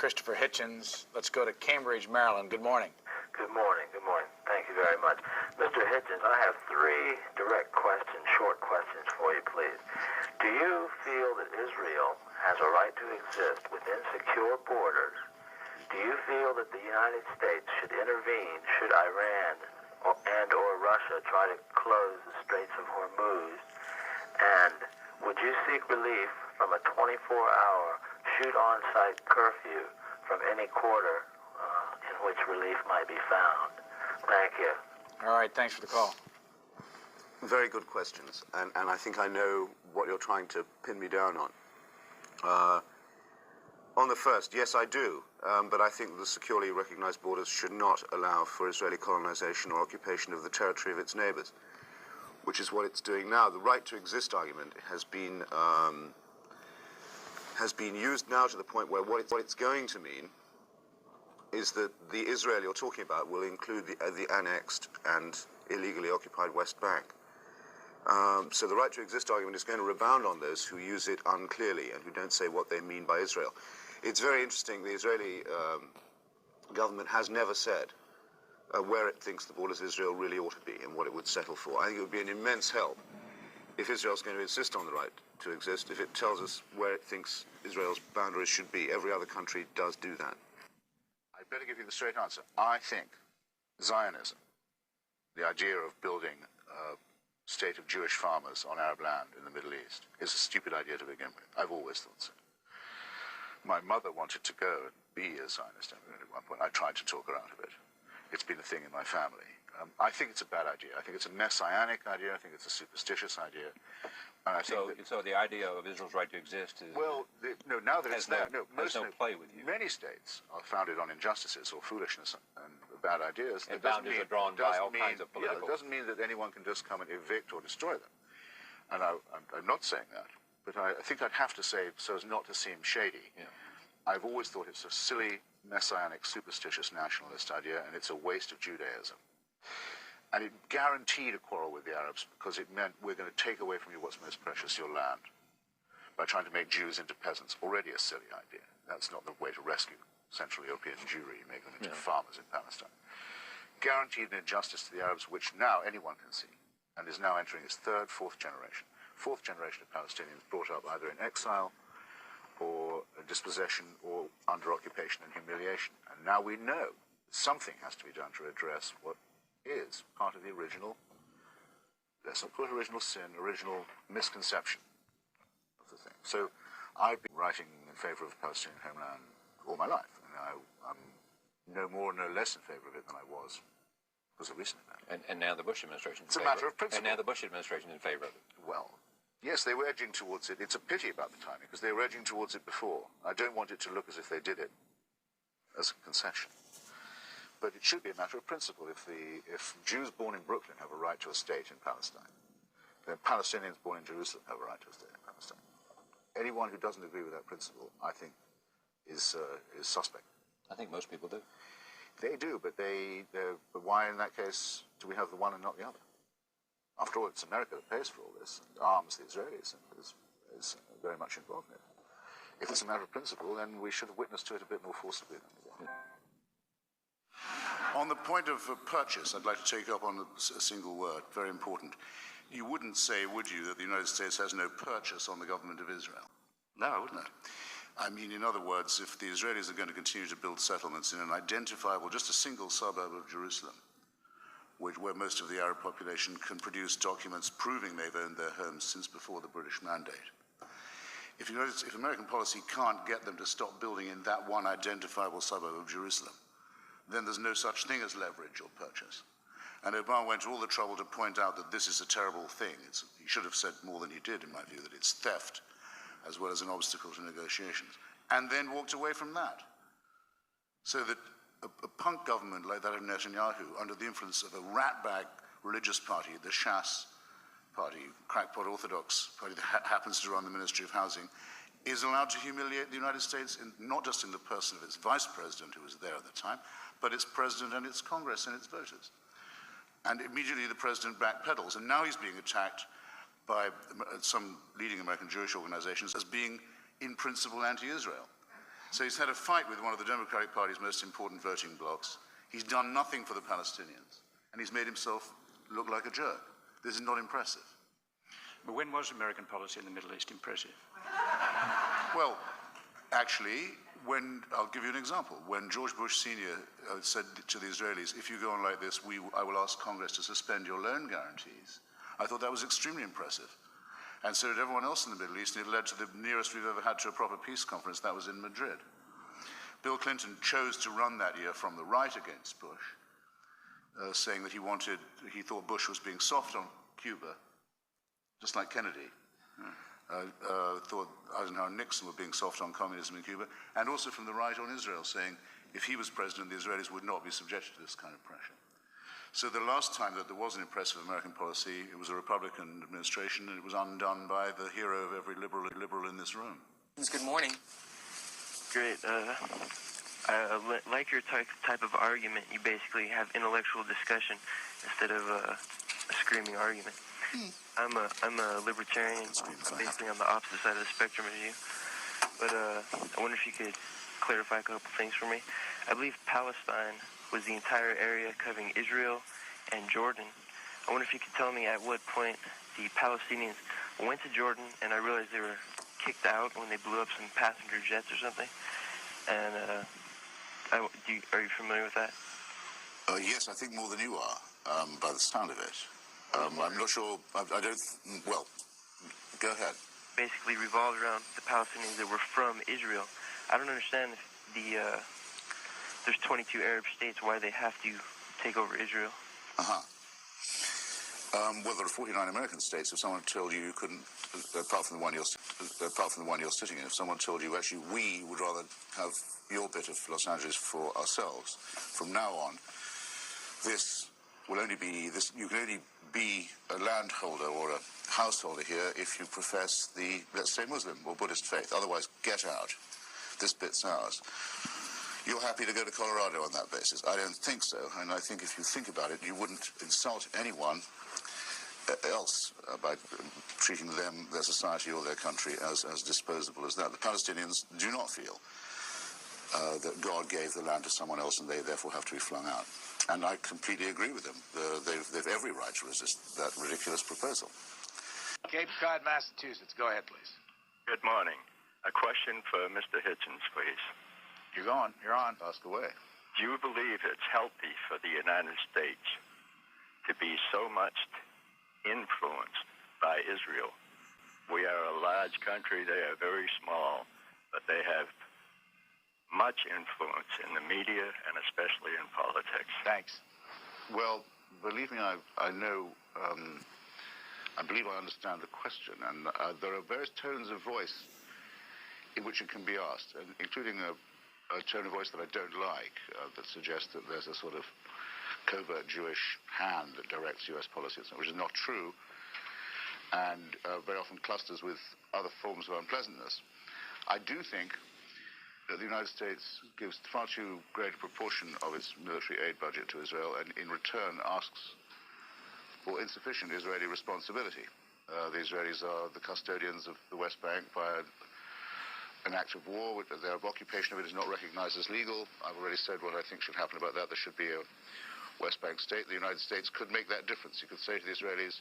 Christopher Hitchens. Let's go to Cambridge, Maryland. Good morning. Good morning. Good morning. Thank you very much. Mr. Hitchens, I have three direct questions, short questions for you, please. Do you feel that Israel has a right to exist within secure borders? Do you feel that the United States should intervene should Iran or Russia try to close the Straits of Hormuz? And would you seek relief from a 24-hour shoot-on-site curfew from any quarter in which relief might be found? Thank you. All right, thanks for the call. Very good questions, and I think I know what you're trying to pin me down on. On the first, yes, I do, but I think the securely recognized borders should not allow for Israeli colonization or occupation of the territory of its neighbors, which is what it's doing now. The right to exist argument has been used now to the point where what it's going to mean is that the Israel you're talking about will include the annexed and illegally occupied West Bank. So the right to exist argument is going to rebound on those who use it unclearly and who don't say what they mean by Israel. It's very interesting, the Israeli government has never said where it thinks the borders of Israel really ought to be and what it would settle for. I think it would be an immense help if Israel's going to insist on the right to exist, if it tells us where it thinks Israel's boundaries should be. Every other country does do that. I better give you the straight answer. I think Zionism, the idea of building a state of Jewish farmers on Arab land in the Middle East, is a stupid idea to begin with. I've always thought so. My mother wanted to go and be a Zionist at one point. I tried to talk her out of it. It's been a thing in my family. I think it's a bad idea. I think it's a messianic idea. I think it's a superstitious idea. And I think so the idea of Israel's right to exist is... Well, now that it's there, has no play with you. Many states are founded on injustices or foolishness and bad ideas. And boundaries are drawn by all kinds of political... Yeah, it doesn't mean that anyone can just come and evict or destroy them. And I'm not saying that. But I think I'd have to say, so as not to seem shady, I've always thought it's a silly, messianic, superstitious nationalist idea, and it's a waste of Judaism. And it guaranteed a quarrel with the Arabs because it meant we're going to take away from you what's most precious, your land, by trying to make Jews into peasants. Already a silly idea. That's not the way to rescue Central European Jewry, make them into farmers in Palestine. Guaranteed an injustice to the Arabs, which now anyone can see, and is now entering its third, fourth generation. Fourth generation of Palestinians brought up either in exile or dispossession or under occupation and humiliation. And now we know something has to be done to address what is part of the original, let's not call it original sin, original misconception of the thing. So I've been writing in favor of the Palestinian homeland all my life, and I'm no more, no less in favor of it than I was because of recent events. And now the Bush administration is in favor. It's a matter of principle. And now the Bush administration is in favor of it. Well, yes, they were edging towards it. It's a pity about the timing, because they were edging towards it before. I don't want it to look as if they did it as a concession. But it should be a matter of principle. If Jews born in Brooklyn have a right to a state in Palestine, then Palestinians born in Jerusalem have a right to a state in Palestine. Anyone who doesn't agree with that principle, I think, is suspect. I think most people do. They do, but but why in that case do we have the one and not the other? After all, it's America that pays for all this, and arms the Israelis, and is very much involved in it. If it's a matter of principle, then we should have witnessed to it a bit more forcibly than we did. On the point of purchase, I'd like to take up on a single word, very important. You wouldn't say, would you, that the United States has no purchase on the government of Israel? No, I wouldn't. I mean, in other words, if the Israelis are going to continue to build settlements in an identifiable, just a single suburb of Jerusalem, where most of the Arab population can produce documents proving they've owned their homes since before the British Mandate. If American policy can't get them to stop building in that one identifiable suburb of Jerusalem, then there's no such thing as leverage or purchase. And Obama went to all the trouble to point out that this is a terrible thing. He should have said more than he did, in my view, that it's theft as well as an obstacle to negotiations, and then walked away from that. So that a punk government like that of Netanyahu, under the influence of a ratbag religious party, the Shas party, crackpot Orthodox party that happens to run the Ministry of Housing, is allowed to humiliate the United States, not just in the person of its vice president, who was there at the time, but its president and its Congress and its voters. And immediately the president backpedals, and now he's being attacked by some leading American Jewish organizations as being, in principle, anti-Israel. So he's had a fight with one of the Democratic Party's most important voting blocs. He's done nothing for the Palestinians, and he's made himself look like a jerk. This is not impressive. But when was American policy in the Middle East impressive? Well, actually, I'll give you an example. When George Bush Sr. Said to the Israelis, if you go on like this, I will ask Congress to suspend your loan guarantees, I thought that was extremely impressive. And so did everyone else in the Middle East, and it led to the nearest we've ever had to a proper peace conference. That was in Madrid. Bill Clinton chose to run that year from the right against Bush, saying that he thought Bush was being soft on Cuba, just like Kennedy. Thought Eisenhower and Nixon were being soft on communism in Cuba, and also from the right on Israel, saying if he was president, the Israelis would not be subjected to this kind of pressure. So the last time that there was an impressive American policy, it was a Republican administration, and it was undone by the hero of every liberal in this room. Good morning. Great. I like your type of argument. You basically have intellectual discussion instead of a screaming argument. I'm a libertarian, basically on the opposite side of the spectrum as you. But I wonder if you could clarify a couple things for me. I believe Palestine was the entire area covering Israel and Jordan. I wonder if you could tell me at what point the Palestinians went to Jordan, and I realized they were kicked out when they blew up some passenger jets or something. And are you familiar with that? Yes, I think more than you are, by the sound of it. I'm not sure. Well, go ahead. Basically revolved around the Palestinians that were from Israel. I don't understand if there's 22 Arab states, why they have to take over Israel. Well, there are 49 American states. If someone told you couldn't, apart from the one you're sitting in, if someone told you actually we would rather have your bit of Los Angeles for ourselves, from now on, this will only be this. You can only be a landholder or a householder here if you profess the, let's say, Muslim or Buddhist faith. Otherwise, get out. This bit's ours. You're happy to go to Colorado on that basis? I don't think so. And I think if you think about it, you wouldn't insult anyone else by treating them, their society or their country as disposable as that. The Palestinians do not feel that God gave the land to someone else and they therefore have to be flung out. And I completely agree with them. They've every right to resist that ridiculous proposal. Cape Cod, Massachusetts. Go ahead, please. Good morning. A question for Mr. Hitchens, please. You're on. Ask away. Do you believe it's healthy for the United States to be so much influenced by Israel? We are a large country. They are very small, but they have much influence in the media and especially in politics. Thanks. Well, believe me, I know, I believe I understand the question, and there are various tones of voice in which it can be asked, including a tone of voice that I don't like, that suggests that there's a sort of covert Jewish hand that directs U.S. policy, which is not true, and very often clusters with other forms of unpleasantness. I do think that the United States gives far too great a proportion of its military aid budget to Israel and in return asks for insufficient Israeli responsibility. The Israelis are the custodians of the West Bank by an act of war. Their occupation of it is not recognized as legal. I've already said what I think should happen about that. There should be a West Bank state. The United States could make that difference. You could say to the Israelis,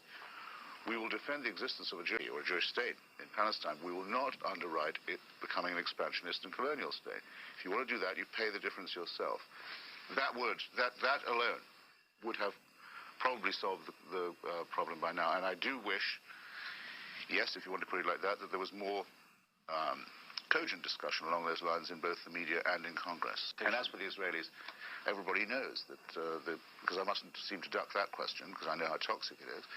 we will defend the existence of a Jew or a Jewish state in Palestine. We will not underwrite it becoming an expansionist and colonial state. If you want to do that, you pay the difference yourself. That alone would have probably solved the problem by now. And I do wish, yes, if you want to put it like that, that there was more cogent discussion along those lines in both the media and in Congress. And as for the Israelis, everybody knows that, because I mustn't seem to duck that question, because I know how toxic it is.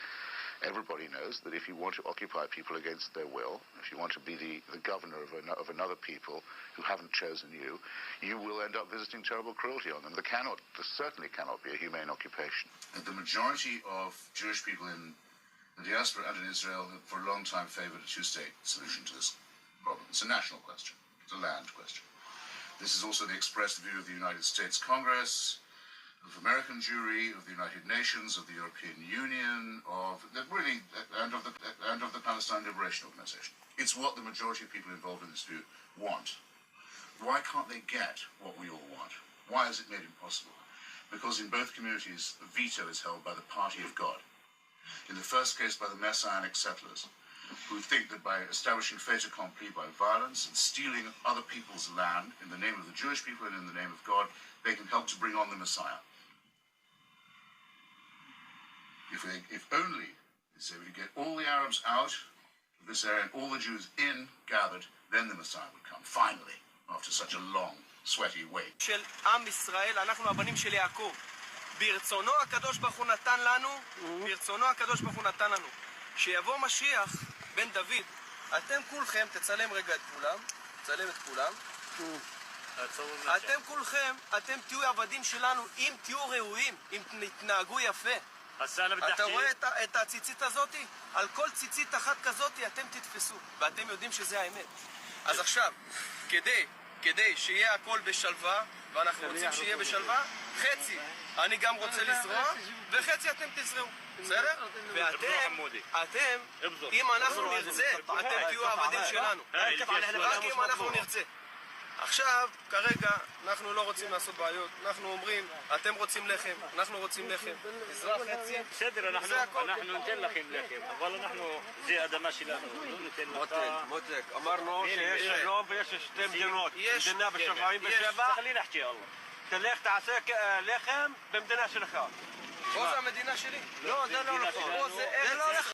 Everybody knows that if you want to occupy people against their will, if you want to be the governor of another people who haven't chosen you, you will end up visiting terrible cruelty on them. There certainly cannot be a humane occupation. The majority of Jewish people in the diaspora and in Israel have for a long time favored a two-state solution to this problem. It's a national question. It's a land question. This is also the expressed view of the United States Congress, of American Jewry, of the United Nations, of the European Union, and of the Palestine Liberation Organization. It's what the majority of people involved in this view want. Why can't they get what we all want? Why is it made impossible? Because in both communities, the veto is held by the party of God. In the first case, by the messianic settlers, who think that by establishing fait accompli by violence and stealing other people's land in the name of the Jewish people and in the name of God, they can help to bring on the Messiah. If only, so we get all the Arabs out of this area and all the Jews in, gathered, then the Messiah would come, finally, after such a long, sweaty wait. של עם ישראל, אנחנו הבנים של יעקב. ברצונו הקדוש ברוך הוא נתן לנו, ברצונו הקדוש ברוך הוא נתן לנו. שיבוא משיח, בן דוד, אתם כולכם, תצלם רגע את כולם, תצלם את כולם. אתם כולכם, אתם תהיו עבדים שלנו, אם תהיו ראויים, אם תתנהגו יפה. אתה רואה את הציצית הזאת? על כל ציצית אחת כזאת אתם תתפסו, ואתם יודעים שזה האמת. אז עכשיו, כדי שיהיה הכל בשלווה, ואנחנו רוצים שיהיה בשלווה, חצי אני גם רוצה לזרוע, וחצי אתם תזרעו. בסדר? ואתם, אם אנחנו נרצה, אתם תהיו העבדים שלנו. רק אם אנחנו נרצה. עכשיו, כרגע, אנחנו לא רוצים לעשות בעיות. אנחנו אומרים, אתם רוצים לחם, אנחנו רוצים לחם. אזרח חצי, בסדר, אנחנו ניתן לכם לחם, אבל אנחנו, זה אדמה שלנו, לא ניתן לך. מותק, אמרנו שיש שלום ויש שתי מדינות. מדינה ב-77, תלך תעשה לחם במדינה שלך. פה זה המדינה שלי. לא, זה לא נכון. זה לא נכון.